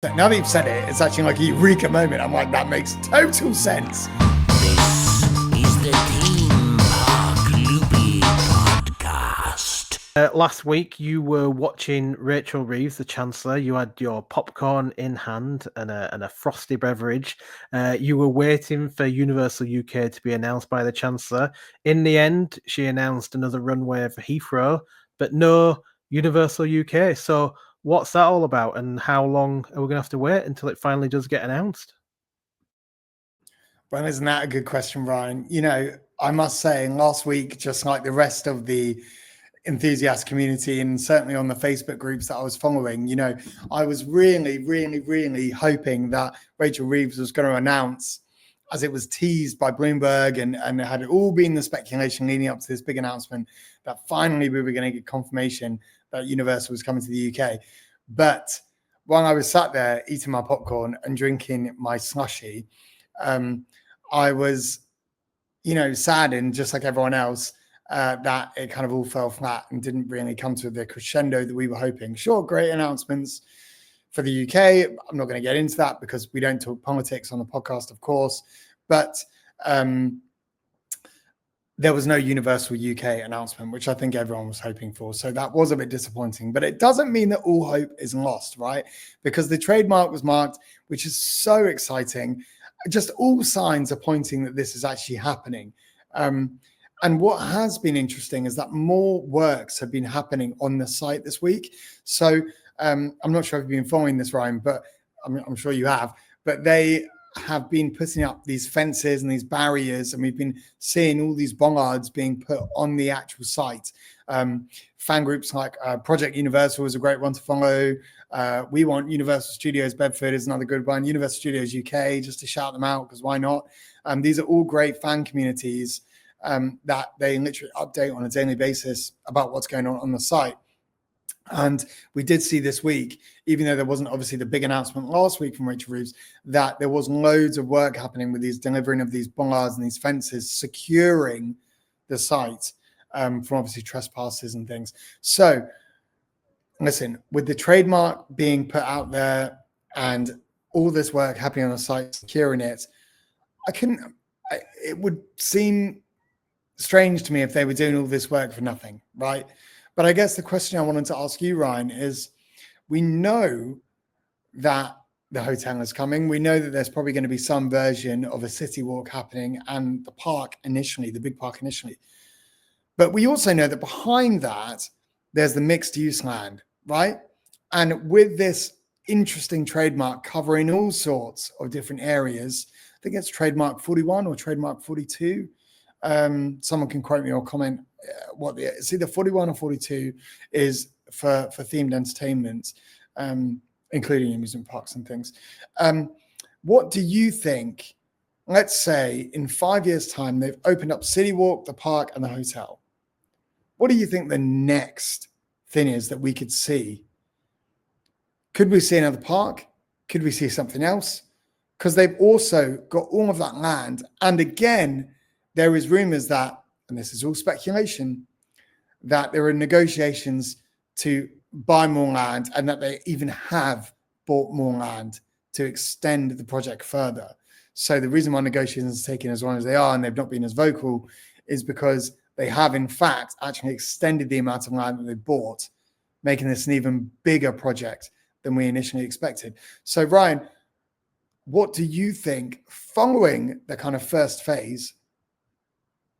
Now that you've said it, it's actually like a eureka moment. I'm like, that makes total sense. This is the Theme Park Loopy Podcast. Last week, you were watching Rachel Reeves, the Chancellor. You had your popcorn in hand and a frosty beverage. You were waiting for Universal UK to be announced by the Chancellor. In the end, she announced another runway for Heathrow, but no Universal UK. So what's that all about, and how long are we going to have to wait until it finally does get announced? Well, isn't that a good question, Ryan? You know, I must say, last week, just like the rest of the enthusiast community and certainly on the Facebook groups that I was following, you know, I was really hoping that Rachel Reeves was going to announce, as it was teased by Bloomberg and it had all been the speculation leading up to this big announcement, that finally we were going to get confirmation that Universal was coming to the UK. But while I was sat there eating my popcorn and drinking my slushy, I was, you know, saddened, just like everyone else, that it kind of all fell flat and didn't really come to the crescendo that we were hoping. Sure, great announcements for the UK. I'm not going to get into that because we don't talk politics on the podcast, of course. But there was no Universal UK announcement, which I think everyone was hoping for. So that was a bit disappointing. But it doesn't mean that all hope is lost, right? Because the trademark was marked, which is so exciting. Just all signs are pointing that this is actually happening. And what has been interesting is that more works have been happening on the site this week. So I'm not sure if you've been following this, Ryan, but I'm sure you have. But they have been putting up these fences and these barriers, and we've been seeing all these bollards being put on the actual site. Fan groups like Project Universal is a great one to follow. We Want Universal Studios Bedford is another good one. Universal Studios UK, just to shout them out, because why not? These are all great fan communities that they literally update on a daily basis about what's going on the site. And we did see this week, even though there wasn't obviously the big announcement last week from Rachel Reeves, that there was loads of work happening with these delivering of these bollards and these fences, securing the site from obviously trespasses and things. So listen, with the trademark being put out there and all this work happening on the site, securing it, it would seem strange to me if they were doing all this work for nothing, right? But I guess the question I wanted to ask you, Ryan, is we know that the hotel is coming. We know that there's probably going to be some version of a city walk happening and the park initially, the big park initially. But we also know that behind that, there's the mixed use land, right? And with this interesting trademark covering all sorts of different areas, I think it's trademark 41 or trademark 42. Someone can quote me or comment it's either 41 or 42 is for themed entertainment, including amusement parks and things. What do you think? Let's say in 5 years' time, they've opened up City Walk, the park, and the hotel. What do you think the next thing is that we could see? Could we see another park? Could we see something else? Because they've also got all of that land. And again, there is rumors that, and this is all speculation, that there are negotiations to buy more land and that they even have bought more land to extend the project further. So the reason why negotiations are taking as long as they are and they've not been as vocal is because they have, in fact, actually extended the amount of land that they've bought, making this an even bigger project than we initially expected. So, Ryan, what do you think, following the kind of first phase,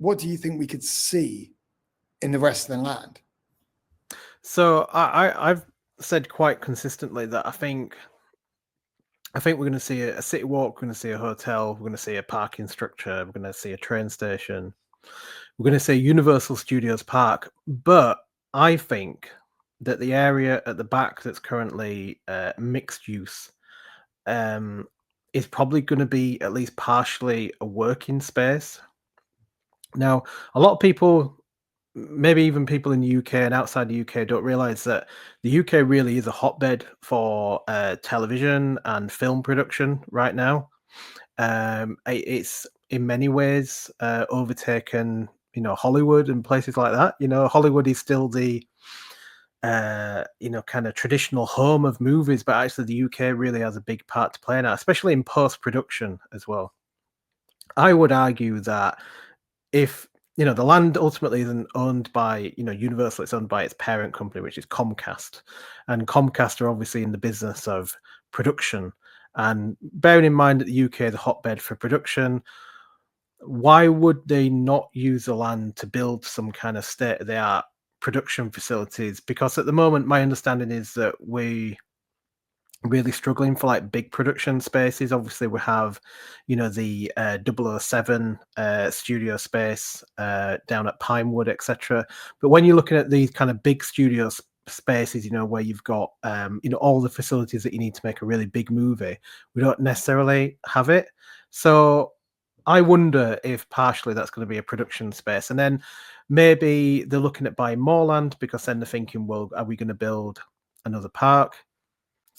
what do you think we could see in the rest of the land? So I've said quite consistently that I think we're going to see a city walk, we're going to see a hotel, we're going to see a parking structure, we're going to see a train station, we're going to see Universal Studios Park. But I think that the area at the back that's currently mixed use is probably going to be at least partially a working space. Now, a lot of people, maybe even people in the UK and outside the UK, don't realize that the UK really is a hotbed for television and film production right now. It's in many ways overtaken, Hollywood and places like that. Hollywood is still the kind of traditional home of movies, but actually the UK really has a big part to play now, especially in post-production as well. I would argue that if the land ultimately isn't owned by Universal, it's owned by its parent company, which is Comcast, and Comcast are obviously in the business of production. And bearing in mind that the UK is a hotbed for production, why would they not use the land to build some kind of state-of-the-art production facilities? Because at the moment, my understanding is that we really struggling for like big production spaces. Obviously, we have, the 007 studio space down at Pinewood, etc. But when you're looking at these kind of big spaces, where you've got, all the facilities that you need to make a really big movie, we don't necessarily have it. So I wonder if partially that's going to be a production space, and then maybe they're looking at buying more land because then they're thinking, well, are we going to build another park?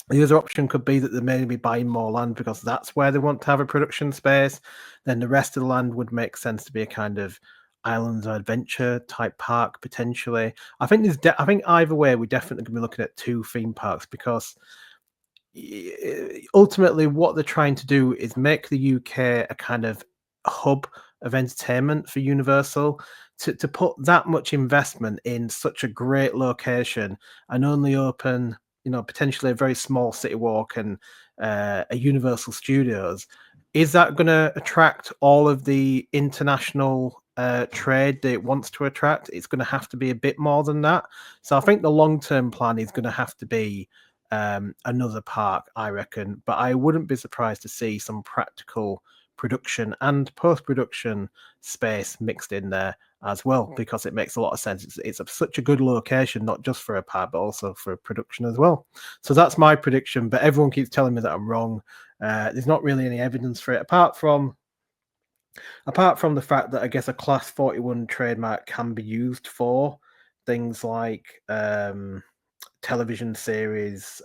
The other option could be that they may be buying more land because that's where they want to have a production space. Then the rest of the land would make sense to be a kind of islands or adventure type park potentially. I think I think either way, we're definitely going to be looking at 2 theme parks because ultimately what they're trying to do is make the UK a kind of hub of entertainment for Universal. To put that much investment in such a great location and only open potentially a very small city walk and a Universal Studios, is that going to attract all of the international trade that it wants to attract? It's going to have to be a bit more than that. So I think the long-term plan is going to have to be another park, I reckon. But I wouldn't be surprised to see some practical production and post-production space mixed in there as well, because it makes a lot of sense. It's such a good location, not just for a park, but also for production as well. So that's my prediction, but everyone keeps telling me that I'm wrong. There's not really any evidence for it, apart from the fact that I guess a Class 41 trademark can be used for things like television series,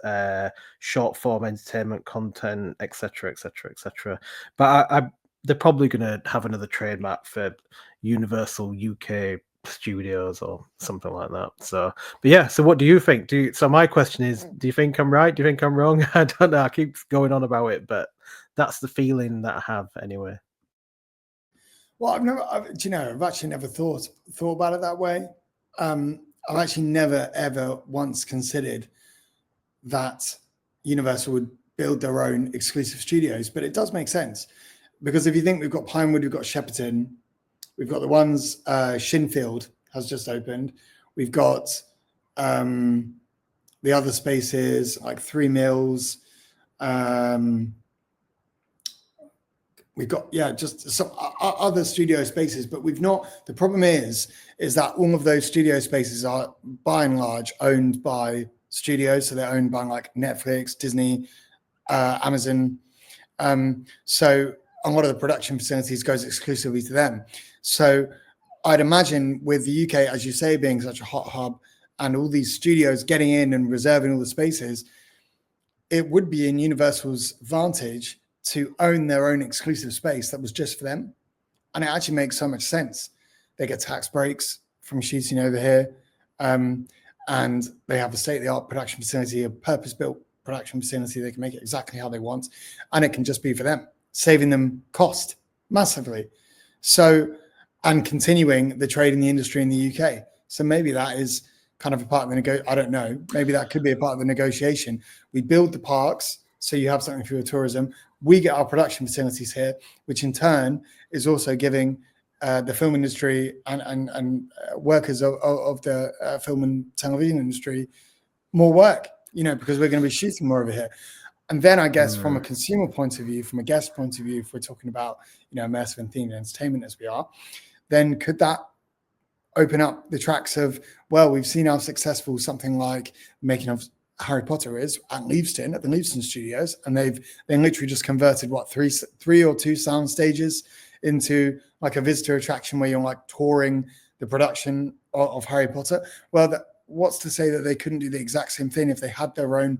short form entertainment content, etc., etc., etc. But they're probably going to have another trademark for Universal UK Studios or something like that. So, but yeah. So, what do you think? So my question is: do you think I'm right? Do you think I'm wrong? I don't know. I keep going on about it, but that's the feeling that I have anyway. Well, I've actually never thought about it that way. I've actually never ever once considered that Universal would build their own exclusive studios, but it does make sense because if you think we've got Pinewood, we've got Shepperton, we've got the ones Shinfield has just opened, we've got the other spaces like 3 Mills. We've got, just some other studio spaces, but we've not. The problem is that all of those studio spaces are by and large owned by studios. So they're owned by like Netflix, Disney, Amazon. So a lot of the production facilities goes exclusively to them. So I'd imagine with the UK, as you say, being such a hot hub and all these studios getting in and reserving all the spaces, it would be in Universal's advantage to own their own exclusive space that was just for them. And it actually makes so much sense. They get tax breaks from shooting over here. And they have a state-of-the-art production facility, a purpose-built production facility. They can make it exactly how they want. And it can just be for them, saving them cost massively. So, and continuing the trade in the industry in the UK. So maybe that is kind of a part of the I don't know. Maybe that could be a part of the negotiation. We build the parks, so you have something for your tourism. We get our production facilities here, which in turn is also giving the film industry and workers of the film and television industry more work, because we're going to be shooting more over here. And then I guess from a consumer point of view, from a guest point of view, if we're talking about, immersive and themed entertainment as we are, then could that open up the tracks of, well, we've seen how successful something like making of Harry Potter is at the Leavesden Studios, and they've literally just converted three or 2 sound stages into like a visitor attraction where you're like touring the production of Harry Potter. Well, what's to say that they couldn't do the exact same thing if they had their own,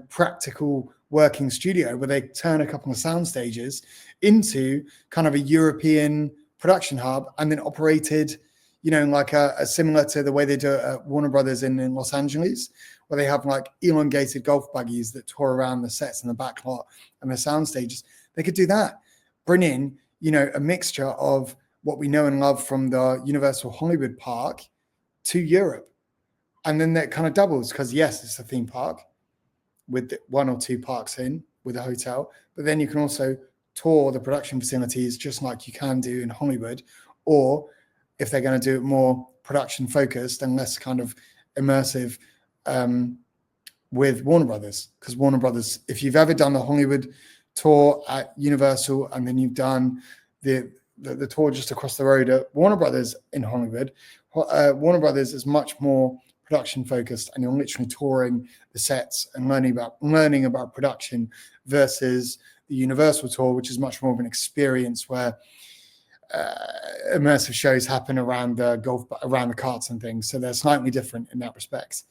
practical working studio where they turn a couple of sound stages into kind of a European production hub and then operated, like a similar to the way they do it at Warner Brothers in Los Angeles, where they have like elongated golf buggies that tour around the sets in the back lot and the sound stages. They could do that. Bring in, a mixture of what we know and love from the Universal Hollywood Park to Europe. And then that kind of doubles because, yes, it's a theme park with 1 or 2 parks in with a hotel, but then you can also tour the production facilities just like you can do in Hollywood, or if they're going to do it more production focused and less kind of immersive with Warner Brothers. Because Warner Brothers, if you've ever done the Hollywood tour at Universal and then you've done the tour just across the road at Warner Brothers in Hollywood, Warner Brothers is much more production focused, and you're literally touring the sets and learning about production, versus the Universal tour, which is much more of an experience where immersive shows happen around the carts and things. So they're slightly different in that respect.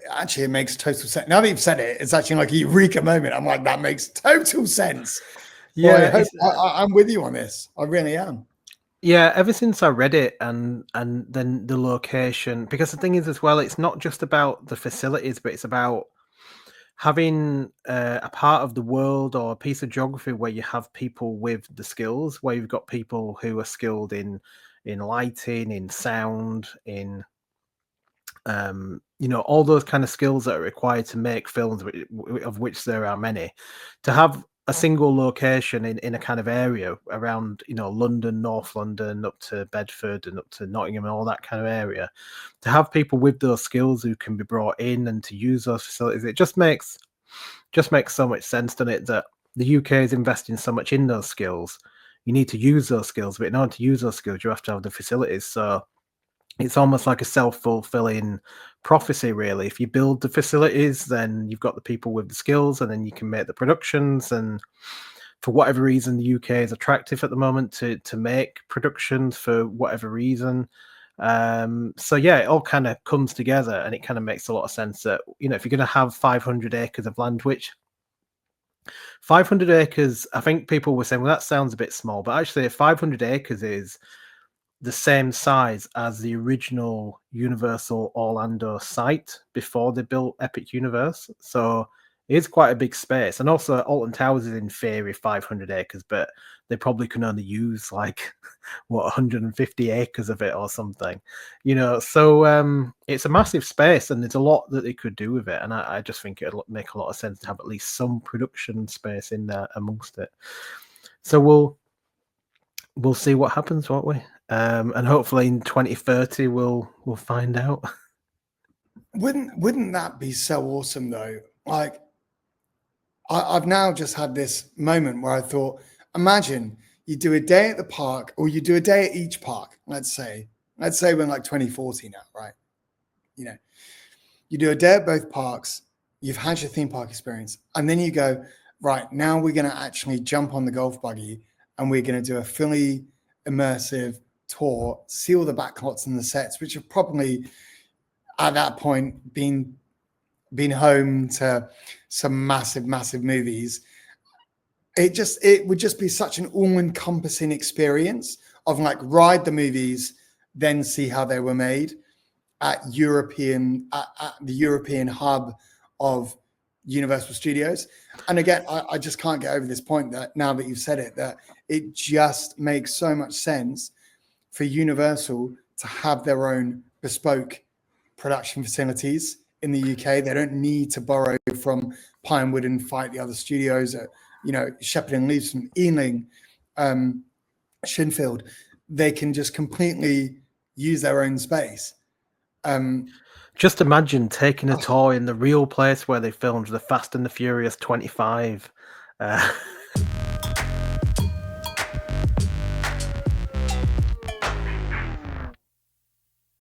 Actually, it makes total sense. Now that you've said it, it's actually like a eureka moment. I'm like, that makes total sense. Yeah, I'm with you on this. I really am. Yeah, ever since I read it and then the location, because the thing is as well, it's not just about the facilities, but it's about having a part of the world or a piece of geography where you have people with the skills, where you've got people who are skilled in lighting, in sound, in all those kind of skills that are required to make films, of which there are many. To have a single location in a kind of area around, London, North London, up to Bedford and up to Nottingham and all that kind of area, to have people with those skills who can be brought in and to use those facilities, it just makes so much sense, doesn't it, that the UK is investing so much in those skills. You need to use those skills, but in order to use those skills, you have to have the facilities. So it's almost like a self-fulfilling prophecy, really. If you build the facilities, then you've got the people with the skills, and then you can make the productions. And for whatever reason, the UK is attractive at the moment to make productions for whatever reason. So yeah, it all kind of comes together, and it kind of makes a lot of sense that, if you're going to have 500 acres of land, which 500 acres, I think people were saying, well, that sounds a bit small, but actually 500 acres is the same size as the original Universal Orlando site before they built Epic Universe. So it is quite a big space. And also Alton Towers is in theory 500 acres, but they probably can only use 150 acres of it or something, so it's a massive space, and there's a lot that they could do with it. And I just think it'll make a lot of sense to have at least some production space in there amongst it. So we'll see what happens, won't we? And hopefully in 2030 we'll find out. Wouldn't that be so awesome though? Like, I've now just had this moment where I thought, imagine you do a day at the park, or you do a day at each park. Let's say we're in like 2040 now, right? You do a day at both parks. You've had your theme park experience, and then you go, right, now we're going to actually jump on the golf buggy, and we're going to do a fully immersive tour, see all the backlots and the sets, which have probably at that point been home to some massive movies. It would just be such an all-encompassing experience of like ride the movies, then see how they were made at the European hub of Universal Studios. And again, I just can't get over this point that now that you've said it, that it just makes so much sense for Universal to have their own bespoke production facilities in the UK. They don't need to borrow from Pinewood and fight the other studios at, Shepherd and Leeson, Ealing, Shinfield. They can just completely use their own space. Just imagine taking a tour in the real place where they filmed the Fast and the Furious 25.